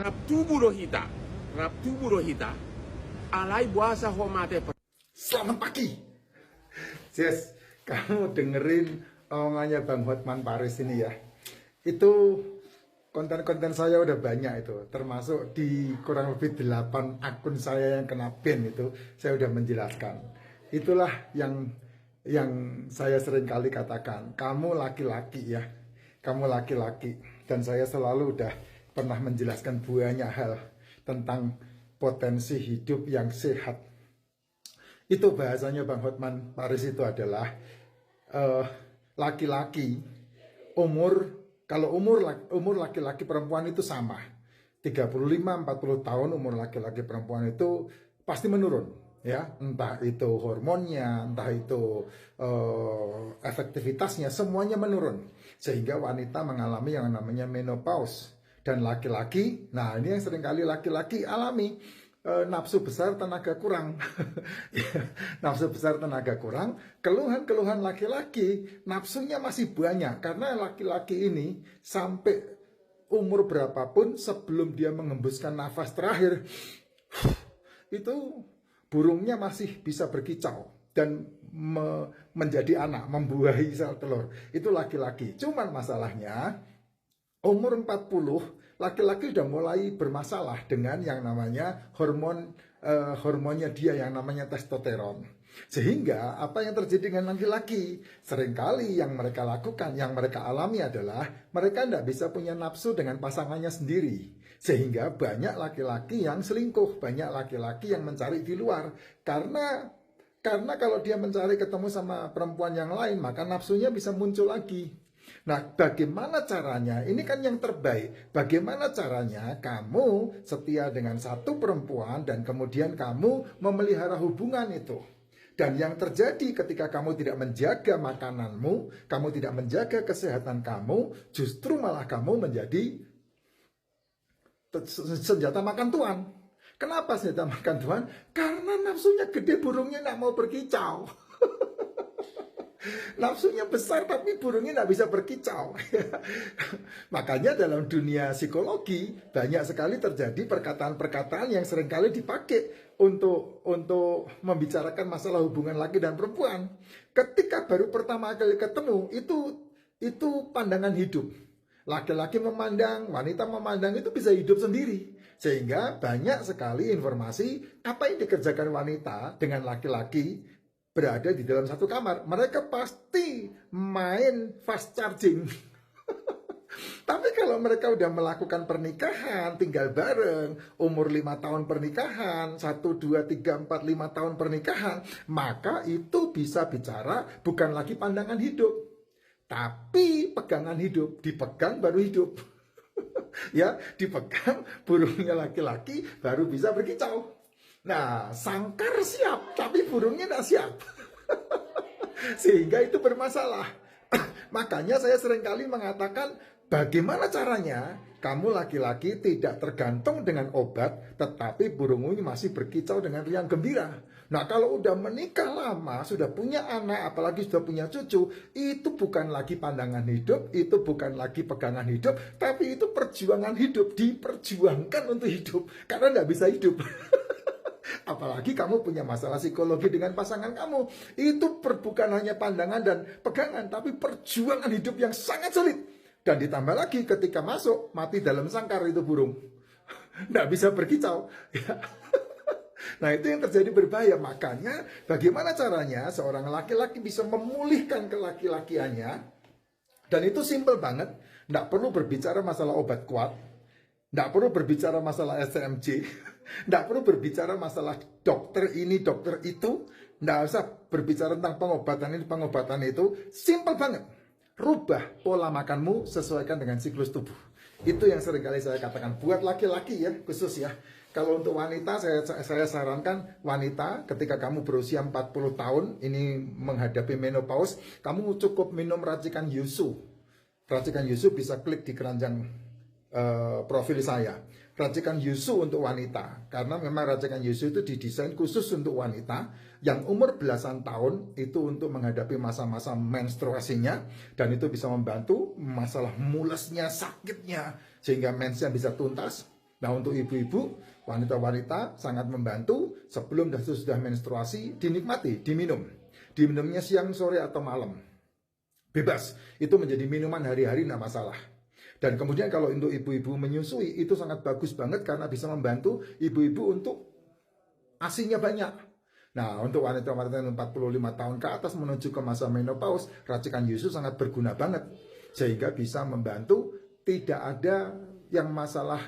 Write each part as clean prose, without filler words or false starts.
Raptuburohita, alai buasa homate. Selamat pagi, Jess. Kamu dengerin omongannya Bang Hotman Paris ini ya. Itu konten-konten saya udah banyak itu, termasuk di kurang lebih 8 akun saya yang kena ban itu, saya udah menjelaskan. Itulah yang saya sering kali katakan, kamu laki-laki ya, kamu laki-laki. Dan saya selalu udah pernah menjelaskan banyak hal tentang potensi hidup yang sehat. Itu bahasanya Bang Hotman Paris itu adalah laki-laki kalau umur laki-laki perempuan itu sama 35-40 tahun umur laki-laki perempuan itu pasti menurun ya, entah itu hormonnya, entah itu efektivitasnya, semuanya menurun sehingga wanita mengalami yang namanya menopause. Dan laki-laki, nah ini yang seringkali laki-laki alami, nafsu besar tenaga kurang. Nafsu besar tenaga kurang, keluhan-keluhan laki-laki, nafsunya masih banyak karena laki-laki ini sampai umur berapapun sebelum dia mengembuskan nafas terakhir itu burungnya masih bisa berkicau dan menjadi anak, membuahi sel telur. Itu laki-laki. Cuman masalahnya umur 40, laki-laki sudah mulai bermasalah dengan yang namanya hormonnya dia yang namanya testosteron. Sehingga apa yang terjadi dengan laki-laki? Seringkali yang mereka lakukan, yang mereka alami adalah mereka tidak bisa punya nafsu dengan pasangannya sendiri. Sehingga banyak laki-laki yang selingkuh, banyak laki-laki yang mencari di luar. Karena kalau dia mencari ketemu sama perempuan yang lain, maka nafsunya bisa muncul lagi. Nah, bagaimana caranya? Ini kan yang terbaik. Bagaimana caranya kamu setia dengan satu perempuan dan kemudian kamu memelihara hubungan itu? Dan yang terjadi ketika kamu tidak menjaga makananmu, kamu tidak menjaga kesehatan kamu, justru malah kamu menjadi senjata makan Tuhan. Kenapa senjata makan Tuhan? Karena nafsunya gede, burungnya tidak mau berkicau. Nafsunya besar tapi burungnya tidak bisa berkicau. Makanya dalam dunia psikologi banyak sekali terjadi perkataan-perkataan yang seringkali dipakai untuk membicarakan masalah hubungan laki dan perempuan. Ketika baru pertama kali ketemu itu pandangan hidup. Laki-laki memandang, wanita memandang itu bisa hidup sendiri. Sehingga banyak sekali informasi apa yang dikerjakan wanita dengan laki-laki berada di dalam satu kamar, mereka pasti main fast charging. Tapi kalau mereka udah melakukan pernikahan, tinggal bareng, umur 5 tahun pernikahan, 1, 2, 3, 4, 5 tahun pernikahan, maka itu bisa bicara bukan lagi pandangan hidup, tapi pegangan hidup. Dipegang baru hidup. Ya, dipegang burungnya laki-laki baru bisa berkicau. Nah, sangkar siap, tapi burungnya tidak siap. Sehingga itu bermasalah. Makanya saya seringkali mengatakan, bagaimana caranya kamu laki-laki tidak tergantung dengan obat, tetapi burungmu masih berkicau dengan riang gembira. Nah, kalau udah menikah lama, sudah punya anak, apalagi sudah punya cucu, itu bukan lagi pandangan hidup, itu bukan lagi pegangan hidup, tapi itu perjuangan hidup, diperjuangkan untuk hidup, karena tidak bisa hidup. Apalagi kamu punya masalah psikologi dengan pasangan kamu. Itu bukan hanya pandangan dan pegangan, tapi perjuangan hidup yang sangat sulit. Dan ditambah lagi ketika masuk, mati dalam sangkar itu burung. Nggak bisa berkicau. Nah, itu yang terjadi berbahaya. Makanya bagaimana caranya seorang laki-laki bisa memulihkan kelaki-lakiannya. Dan itu simple banget. Nggak perlu berbicara masalah obat kuat. Nggak perlu berbicara masalah SCMJ. Nggak perlu berbicara masalah dokter ini, dokter itu. Nggak usah berbicara tentang pengobatan ini, pengobatan itu. Simple banget. Rubah pola makanmu sesuaikan dengan siklus tubuh. Itu yang seringkali saya katakan. Buat laki-laki ya, khusus ya. Kalau untuk wanita, saya sarankan wanita ketika kamu berusia 40 tahun, ini menghadapi menopause, kamu cukup minum racikan Yusu. Racikan Yusu bisa klik di keranjang profil saya. Racikan Yusu untuk wanita, karena memang racikan Yusu itu didesain khusus untuk wanita yang umur belasan tahun, itu untuk menghadapi masa-masa menstruasinya, dan itu bisa membantu masalah mulesnya, sakitnya, sehingga mensnya bisa tuntas. Nah, untuk ibu-ibu, wanita-wanita sangat membantu sebelum dan sesudah menstruasi dinikmati, diminum. Diminumnya siang, sore, atau malam. Bebas, itu menjadi minuman hari-hari, tidak masalah. Dan kemudian kalau untuk ibu-ibu menyusui, itu sangat bagus banget karena bisa membantu ibu-ibu untuk ASINya banyak. Nah, untuk wanita-wanita 45 tahun ke atas menuju ke masa menopause, racikan yuzu sangat berguna banget. Sehingga bisa membantu tidak ada yang masalah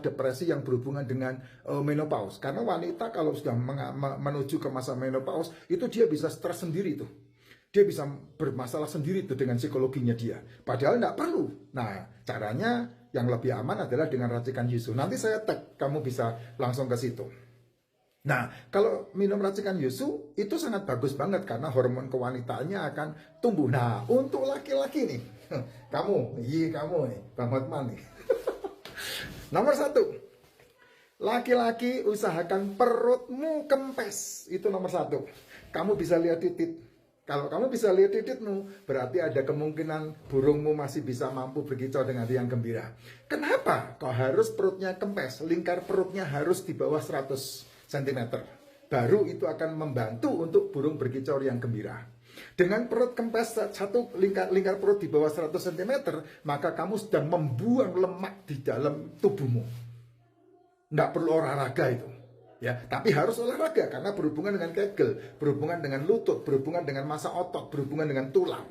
depresi yang berhubungan dengan menopause. Karena wanita kalau sudah menuju ke masa menopause, itu dia bisa stres sendiri tuh. Dia bisa bermasalah sendiri tuh dengan psikologinya dia. Padahal tidak perlu. Nah, caranya yang lebih aman adalah dengan racikan yuzu. Nanti saya tag, kamu bisa langsung ke situ. Nah, kalau minum racikan yuzu itu sangat bagus banget karena hormon kewanitaannya akan tumbuh. Nah, untuk laki-laki nih, kamu nih, Bang Hotman nih. Nomor 1, laki-laki usahakan perutmu kempes. Itu nomor 1. Kamu bisa lihat titik. Kalau kamu bisa lihat titikmu, berarti ada kemungkinan burungmu masih bisa mampu berkicau dengan riang gembira. Kenapa? Kok harus perutnya kempes? Lingkar perutnya harus di bawah 100 cm. Baru itu akan membantu untuk burung berkicau riang gembira. Dengan perut kempes satu lingkar perut di bawah 100 cm, maka kamu sedang membuang lemak di dalam tubuhmu. Nggak perlu olahraga itu. Ya, tapi harus olahraga karena berhubungan dengan kegel, berhubungan dengan lutut, berhubungan dengan massa otot, berhubungan dengan tulang,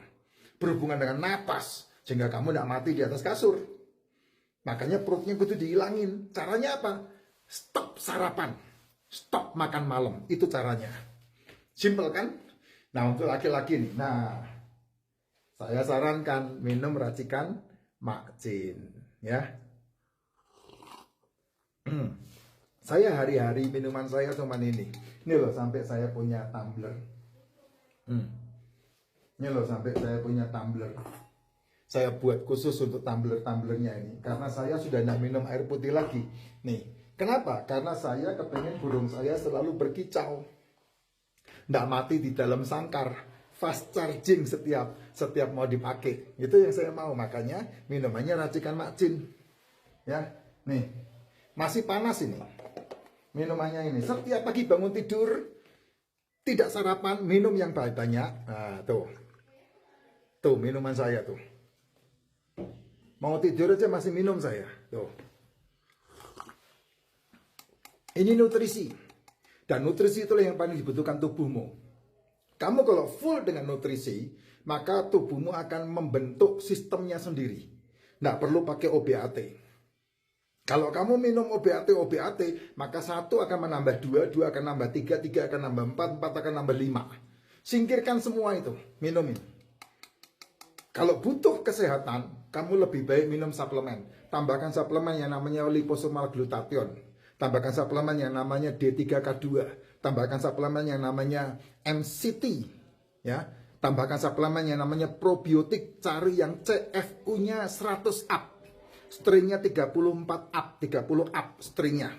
berhubungan dengan napas, sehingga kamu tidak mati di atas kasur. Makanya perutnya itu dihilangin. Caranya apa? Stop sarapan, stop makan malam. Itu caranya. Simple kan? Nah, untuk laki-laki nih, nah saya sarankan minum racikan Makcin, ya. Saya hari-hari minuman saya cuman ini. Ini loh sampai saya punya tumbler. Ini loh sampai saya punya tumbler. Saya buat khusus untuk tumbler-tumblernya ini karena saya sudah tidak minum air putih lagi. Nih, kenapa? Karena saya kepengen burung saya selalu berkicau. Nggak mati di dalam sangkar, fast charging setiap mau dipakai. Itu yang saya mau, makanya minumannya racikan Makcin. Ya, nih masih panas ini minumannya ini. Setiap pagi bangun tidur tidak sarapan, minum yang banyak. Nah, tuh minuman saya tuh. Mau tidur aja masih minum saya. Tuh. Ini nutrisi. Dan nutrisi itulah yang paling dibutuhkan tubuhmu. Kamu kalau full dengan nutrisi, maka tubuhmu akan membentuk sistemnya sendiri. Nggak perlu pakai OBAT. Kalau kamu minum OBAT, maka 1 akan menambah 2, 2 akan nambah 3, 3 akan nambah 4, 4 akan nambah 5. Singkirkan semua itu, minumin. Kalau butuh kesehatan, kamu lebih baik minum suplemen. Tambahkan suplemen yang namanya liposomal glutathione. Tambahkan suplemen yang namanya D3K2. Tambahkan suplemen yang namanya MCT. Ya. Tambahkan suplemen yang namanya probiotik. Cari yang CFU-nya 100 up. Stringnya 34 up. 30 up stringnya.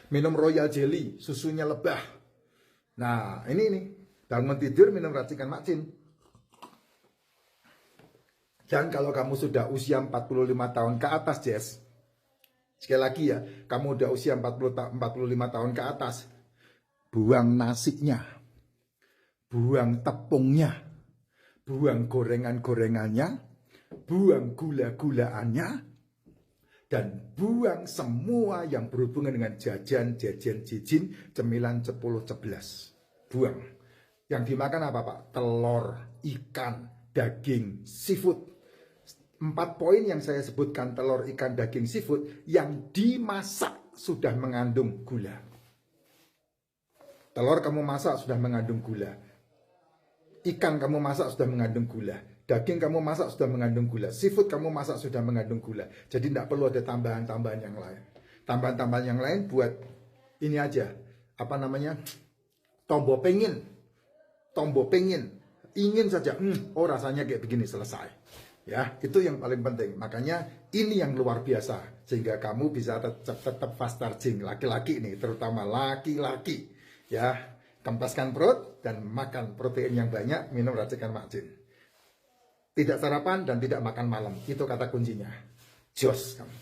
Minum royal jelly. Susunya lebah. Nah, ini nih. Bangun tidur minum racikan Makcin. Dan kalau kamu sudah usia 45 tahun ke atas, Jess. Sekali lagi ya, kamu udah usia 45 tahun ke atas, buang nasinya, buang tepungnya, buang gorengan-gorengannya, buang gula-gulaannya, dan buang semua yang berhubungan dengan jajan, jijin, cemilan, cepul, ceplas. Buang. Yang dimakan apa, Pak? Telur, ikan, daging, seafood. 4 poin yang saya sebutkan, telur, ikan, daging, seafood yang dimasak sudah mengandung gula. Telur kamu masak sudah mengandung gula. Ikan kamu masak sudah mengandung gula. Daging kamu masak sudah mengandung gula. Seafood kamu masak sudah mengandung gula. Jadi tidak perlu ada tambahan-tambahan yang lain. Tambahan-tambahan yang lain buat ini aja. Apa namanya? Tombol pengen. Ingin saja. Oh rasanya kayak begini, selesai. Ya, itu yang paling penting. Makanya ini yang luar biasa. Sehingga kamu bisa tetap fast charging. Laki-laki nih, terutama laki-laki. Ya, kempeskan perut dan makan protein yang banyak, minum racikan Makcin. Tidak sarapan dan tidak makan malam. Itu kata kuncinya. Jos kamu.